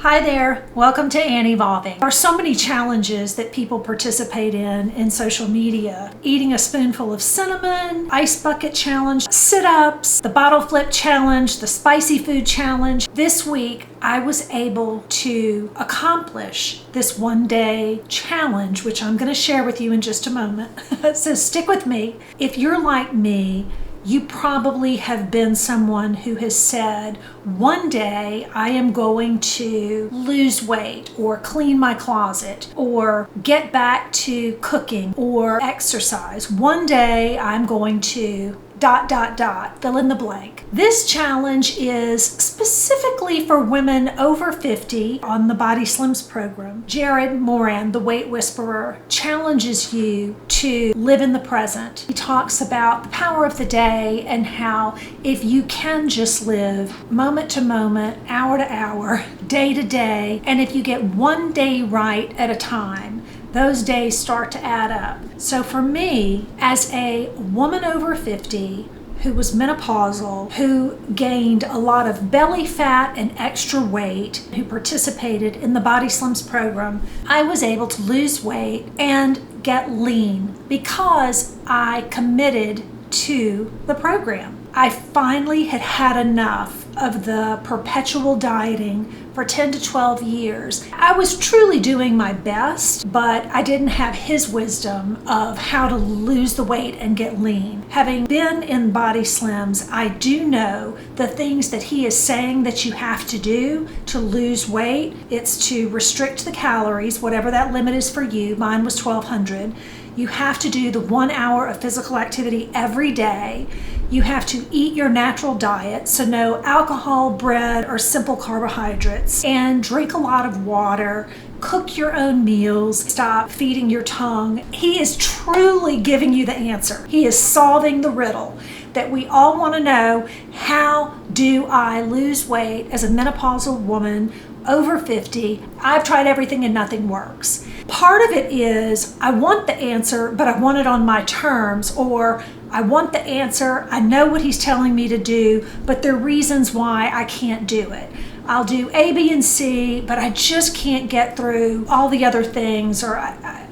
Hi there, welcome to AnnEvolving. There are so many challenges that people participate in social media. Eating a spoonful of cinnamon, ice bucket challenge, sit-ups, the bottle flip challenge, the spicy food challenge. This week, I was able to accomplish this one-day challenge, which I'm going to share with you in just a moment. So stick with me. If you're like me, you probably have been someone who has said, one day I am going to lose weight or clean my closet or get back to cooking or exercise. One day I'm going to ... fill in the blank. This challenge is specifically for women over 50 on the BodySlims program. Jared Moran, the weight whisperer, challenges you to live in the present. He talks about the power of the day and how if you can just live moment to moment, hour to hour, day to day, and if you get one day right at a time, those days start to add up. So for me, as a woman over 50 who was menopausal, who gained a lot of belly fat and extra weight, who participated in the BodySlims program, I was able to lose weight and get lean because I committed to the program. I finally had had enough of the perpetual dieting for 10 to 12 years. I was truly doing my best, but I didn't have his wisdom of how to lose the weight and get lean. Having been in BodySlims, I do know the things that he is saying that you have to do to lose weight. It's to restrict the calories, whatever that limit is for you. Mine was 1,200. You have to do the 1 hour of physical activity every day. You have to eat your natural diet, so no alcohol, bread, or simple carbohydrates, and drink a lot of water, cook your own meals, stop feeding your tongue. He is truly giving you the answer. He is solving the riddle that we all want to know. How do I lose weight as a menopausal woman over 50? I've tried everything and nothing works. Part of it is I want the answer, but I want it on my terms, or I want the answer, I know what he's telling me to do, but there are reasons why I can't do it. I'll do A, B, and C, but I just can't get through all the other things, or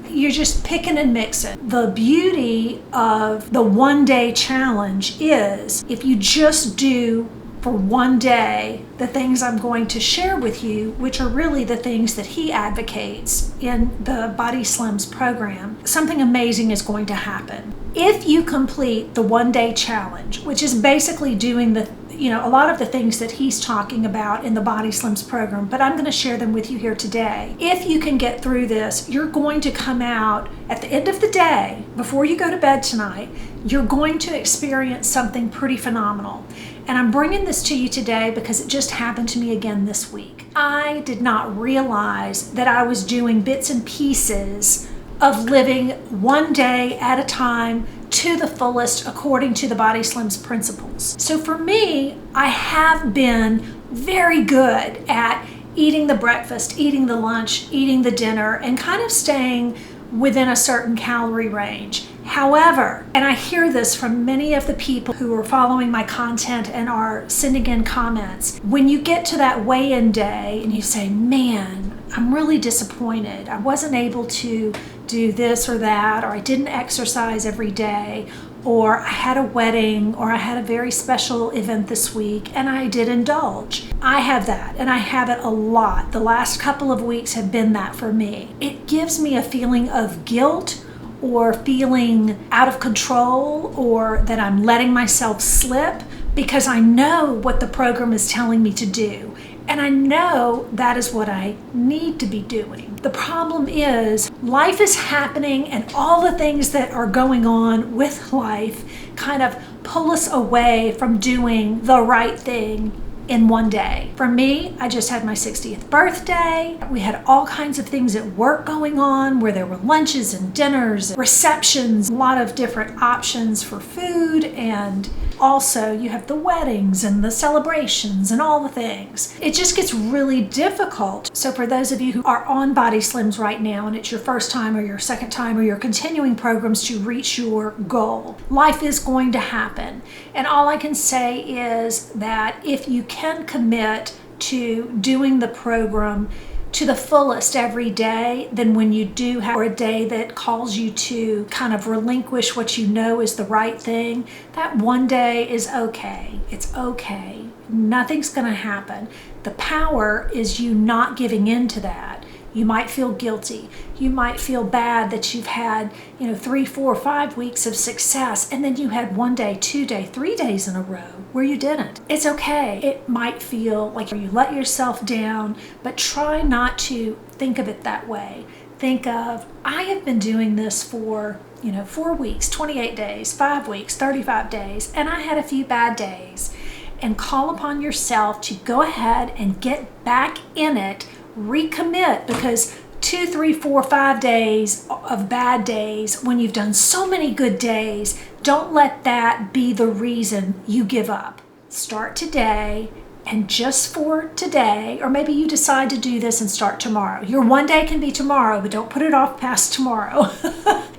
you're just picking and mixing. The beauty of the one-day challenge is if you just do for one day the things I'm going to share with you, which are really the things that he advocates in the BodySlims program, something amazing is going to happen. If you complete the one-day challenge, which is basically doing a lot of the things that he's talking about in the BodySlims program, but I'm going to share them with you here today. If you can get through this, you're going to come out at the end of the day, before you go to bed tonight, you're going to experience something pretty phenomenal. And I'm bringing this to you today because it just happened to me again this week. I did not realize that I was doing bits and pieces of living one day at a time to the fullest according to the BodySlims principles. So for me, I have been very good at eating the breakfast, eating the lunch, eating the dinner, and kind of staying within a certain calorie range. However, and I hear this from many of the people who are following my content and are sending in comments, when you get to that weigh-in day and you say, man, I'm really disappointed. I wasn't able to do this or that, or I didn't exercise every day, or I had a wedding, or I had a very special event this week and I did indulge. I have that, and I have it a lot. The last couple of weeks have been that for me. It gives me a feeling of guilt, or feeling out of control, or that I'm letting myself slip, because I know what the program is telling me to do. And I know that is what I need to be doing. The problem is life is happening, and all the things that are going on with life kind of pull us away from doing the right thing in one day. For me, I just had my 60th birthday. We had all kinds of things at work going on where there were lunches and dinners, and receptions, a lot of different options for food, and also you have the weddings and the celebrations and all the things. It just gets really difficult. So for those of you who are on BodySlims right now and it's your first time or your second time or you're continuing programs to reach your goal, life is going to happen. And all I can say is that if you can commit to doing the program to the fullest every day than when you do have a day that calls you to kind of relinquish what you know is the right thing. That one day is okay. It's okay. Nothing's going to happen. The power is you not giving in to that. You might feel guilty. You might feel bad that you've had, 3, 4, 5 weeks of success, and then you had 1 day, 2 day, 3 days in a row where you didn't. It's okay. It might feel like you let yourself down, but try not to think of it that way. Think of, I have been doing this for 4 weeks, 28 days, 5 weeks, 35 days, and I had a few bad days. And call upon yourself to go ahead and get back in it, recommit, because 2, 3, 4, 5 days of bad days when you've done so many good days, don't let that be the reason you give up. Start today, and just for today, or maybe you decide to do this and start tomorrow. Your 1 day can be tomorrow, but don't put it off past tomorrow.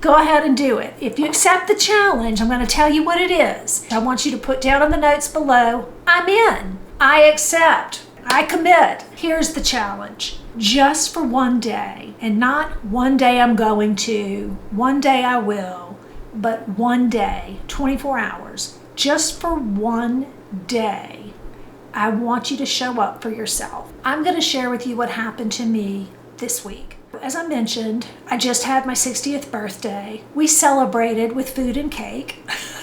Go ahead and do it. If you accept the challenge, I'm going to tell you what it is. I want you to put down in the notes below, I'm in, I accept, I commit. Here's the challenge. Just for 1 day, and not 1 day I'm going to, 1 day I will, but 1 day, 24 hours, just for 1 day, I want you to show up for yourself. I'm going to share with you what happened to me this week. As I mentioned, I just had my 60th birthday. We celebrated with food and cake,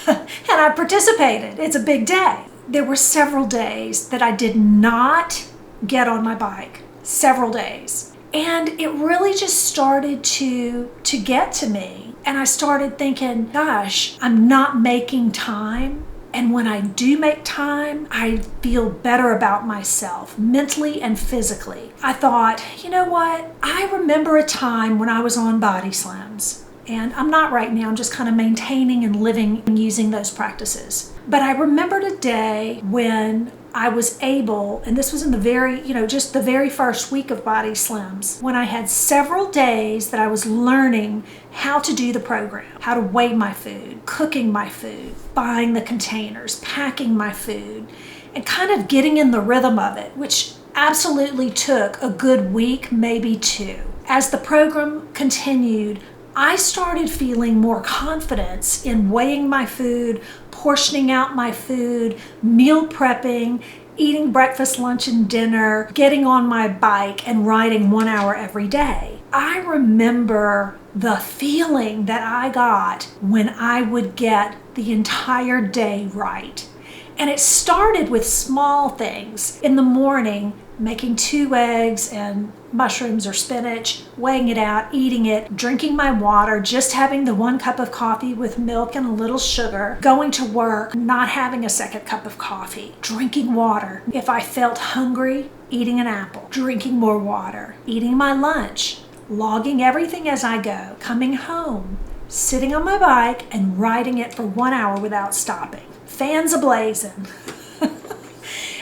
and I participated. It's a big day. There were several days that I did not get on my bike. Several days. And it really just started to get to me. And I started thinking, gosh, I'm not making time. And when I do make time, I feel better about myself, mentally and physically. I thought, you know what? I remember a time when I was on BodySlims. And I'm not right now, I'm just kind of maintaining and living and using those practices. But I remembered a day when I was able, and this was in the very, just the very first week of BodySlims, when I had several days that I was learning how to do the program, how to weigh my food, cooking my food, buying the containers, packing my food, and kind of getting in the rhythm of it, which absolutely took a good week, maybe 2. As the program continued, I started feeling more confidence in weighing my food, portioning out my food, meal prepping, eating breakfast, lunch, and dinner, getting on my bike and riding 1 hour every day. I remember the feeling that I got when I would get the entire day right. And it started with small things. In the morning, making 2 eggs and mushrooms or spinach, weighing it out, eating it, drinking my water, just having the 1 cup of coffee with milk and a little sugar, going to work, not having a second cup of coffee, drinking water. If I felt hungry, eating an apple, drinking more water, eating my lunch, logging everything as I go, coming home, sitting on my bike and riding it for 1 hour without stopping. Fans ablazing.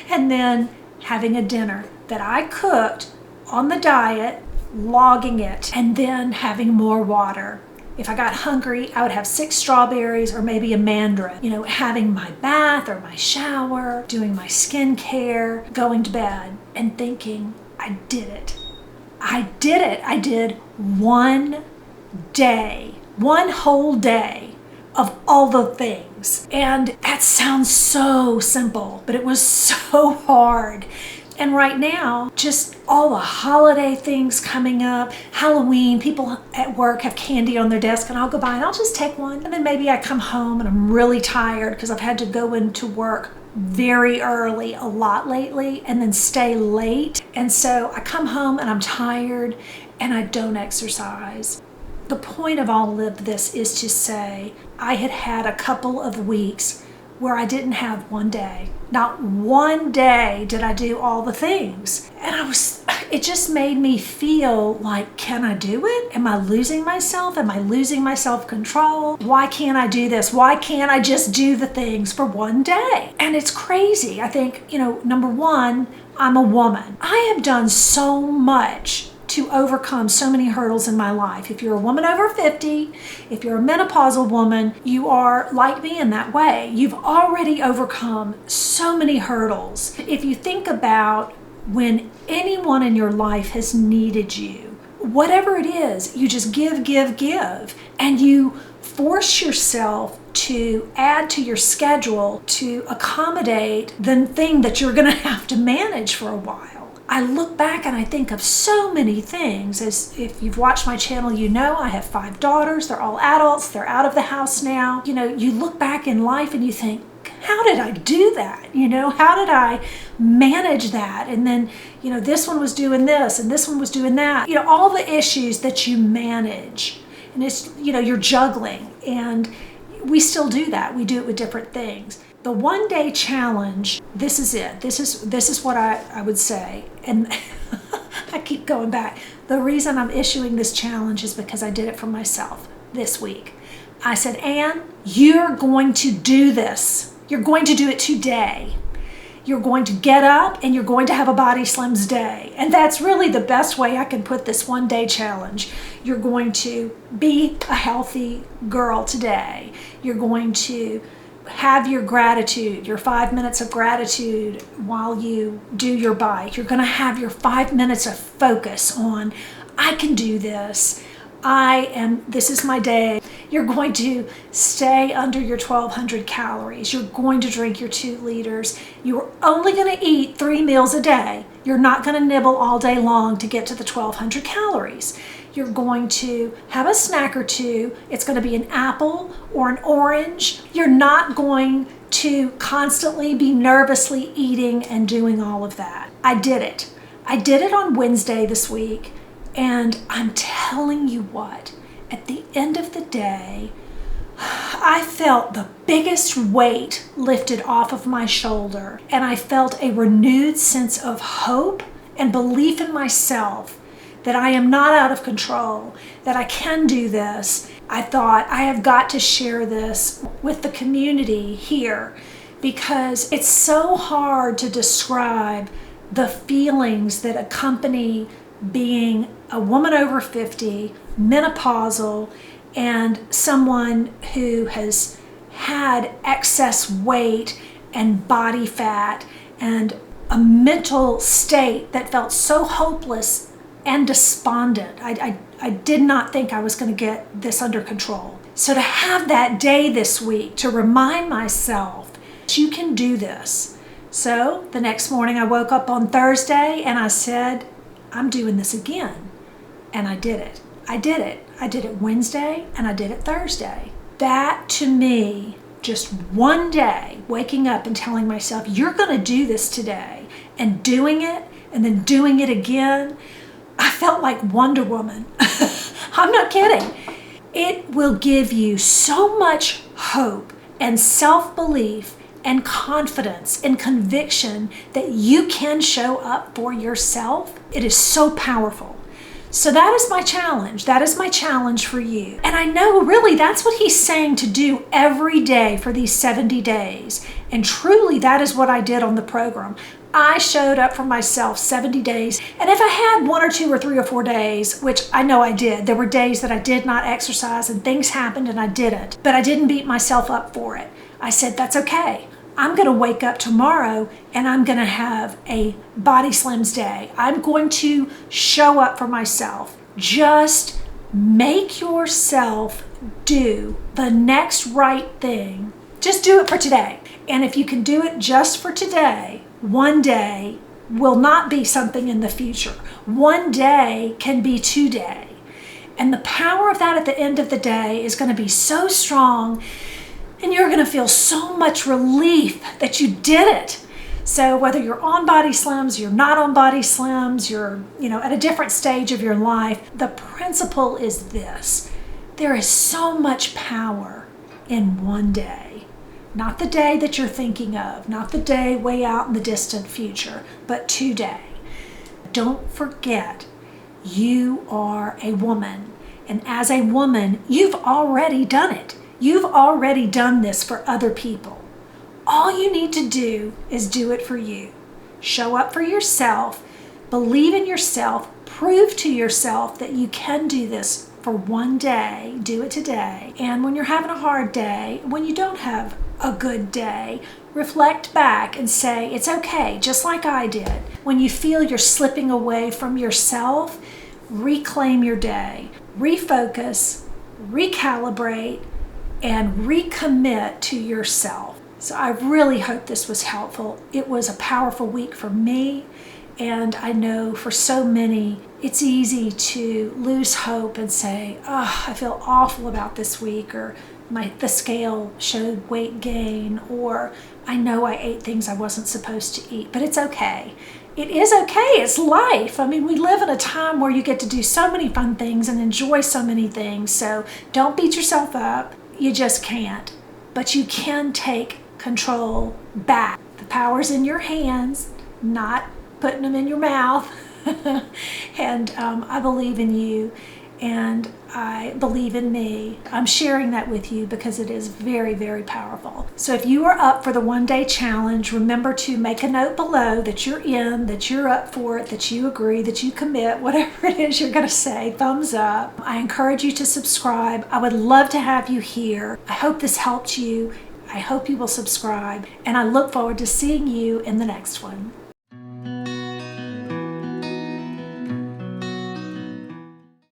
And then having a dinner that I cooked on the diet, logging it, and then having more water. If I got hungry, I would have 6 strawberries or maybe a mandarin. Having my bath or my shower, doing my skincare, going to bed, and thinking, I did it. I did it. I did 1 day, 1 whole day of all the things. And that sounds so simple, but it was so hard. And right now, just all the holiday things coming up, Halloween, people at work have candy on their desk, and I'll go by and I'll just take one. And then maybe I come home and I'm really tired because I've had to go into work very early a lot lately and then stay late. And so I come home and I'm tired and I don't exercise. The point of all of this is to say I had had a couple of weeks where I didn't have 1 day. Not 1 day did I do all the things. And it just made me feel like, can I do it? Am I losing myself? Am I losing my self-control? Why can't I do this? Why can't I just do the things for 1 day? And it's crazy. I think, number one, I'm a woman. I have done so much to overcome so many hurdles in my life. If you're a woman over 50, if you're a menopausal woman, you are like me in that way. You've already overcome so many hurdles. If you think about when anyone in your life has needed you, whatever it is, you just give, and you force yourself to add to your schedule to accommodate the thing that you're going to have to manage for a while. I look back and I think of so many things. As if you've watched my channel, you know I have 5 daughters. They're all adults. They're out of the house now. You know, you look back in life and you think, how did I do that? You know, how did I manage that? And then, you know, this one was doing this and this one was doing that. You know, all the issues that you manage. And it's, you know, you're juggling. And we still do that. We do it with different things. The one-day challenge, this is it. This is what I would say. And I keep going back. The reason I'm issuing this challenge is because I did it for myself this week. I said, Ann, you're going to do this. You're going to do it today. You're going to get up and you're going to have a BodySlims day. And that's really the best way I can put this one-day challenge. You're going to be a healthy girl today. You're going to have your gratitude, your 5 minutes of gratitude while you do your bike. You're going to have your 5 minutes of focus on, I can do this. This is my day. You're going to stay under your 1,200 calories. You're going to drink your 2 liters. You're only going to eat 3 meals a day. You're not going to nibble all day long to get to the 1,200 calories. You're going to have a snack or 2. It's going to be an apple or an orange. You're not going to constantly be nervously eating and doing all of that. I did it. I did it on Wednesday this week. And I'm telling you what, at the end of the day, I felt the biggest weight lifted off of my shoulder. And I felt a renewed sense of hope and belief in myself that I am not out of control, that I can do this. I thought I have got to share this with the community here because it's so hard to describe the feelings that accompany being a woman over 50, menopausal, and someone who has had excess weight and body fat and a mental state that felt so hopeless and despondent. I did not think I was going to get this under control. So to have that day this week to remind myself that you can do this. So the next morning I woke up on Thursday and I said, I'm doing this again. And I did it. I did it. I did it Wednesday and I did it Thursday. That to me, just one day, waking up and telling myself, you're going to do this today, and doing it and then doing it again, I felt like Wonder Woman. I'm not kidding. It will give you so much hope and self-belief and confidence and conviction that you can show up for yourself. It is so powerful. So that is my challenge. That is my challenge for you. And I know really that's what he's saying to do every day for these 70 days. And truly that is what I did on the program. I showed up for myself 70 days. And if I had 1 or 2 or 3 or 4 days, which I know I did, there were days that I did not exercise and things happened and I didn't, but I didn't beat myself up for it. I said, that's okay. I'm going to wake up tomorrow and I'm going to have a BodySlims day. I'm going to show up for myself. Just make yourself do the next right thing. Just do it for today. And if you can do it just for today, one day will not be something in the future. One day can be today. And the power of that at the end of the day is going to be so strong. And you're going to feel so much relief that you did it. So whether you're on BodySlims, you're not on BodySlims, you're, at a different stage of your life, the principle is this. There is so much power in one day. Not the day that you're thinking of, not the day way out in the distant future, but today. Don't forget, you are a woman. And as a woman, you've already done it. You've already done this for other people. All you need to do is do it for you. Show up for yourself, believe in yourself, prove to yourself that you can do this for one day. Do it today. And when you're having a hard day, when you don't have a good day, reflect back and say, it's okay, just like I did. When you feel you're slipping away from yourself, reclaim your day, refocus, recalibrate, and recommit to yourself. So I really hope this was helpful. It was a powerful week for me, and I know for so many, it's easy to lose hope and say, oh, I feel awful about this week, or the scale showed weight gain, or I know I ate things I wasn't supposed to eat, but it's okay. It is okay. It's life. I mean, we live in a time where you get to do so many fun things and enjoy so many things. So don't beat yourself up. You just can't. But you can take control back. The power's in your hands, not putting them in your mouth. And I believe in you, and I believe in me. I'm sharing that with you because it is very, very powerful. So if you are up for the one-day challenge, remember to make a note below that you're in, that you're up for it, that you agree, that you commit, whatever it is you're going to say, thumbs up. I encourage you to subscribe. I would love to have you here. I hope this helped you. I hope you will subscribe, and I look forward to seeing you in the next one.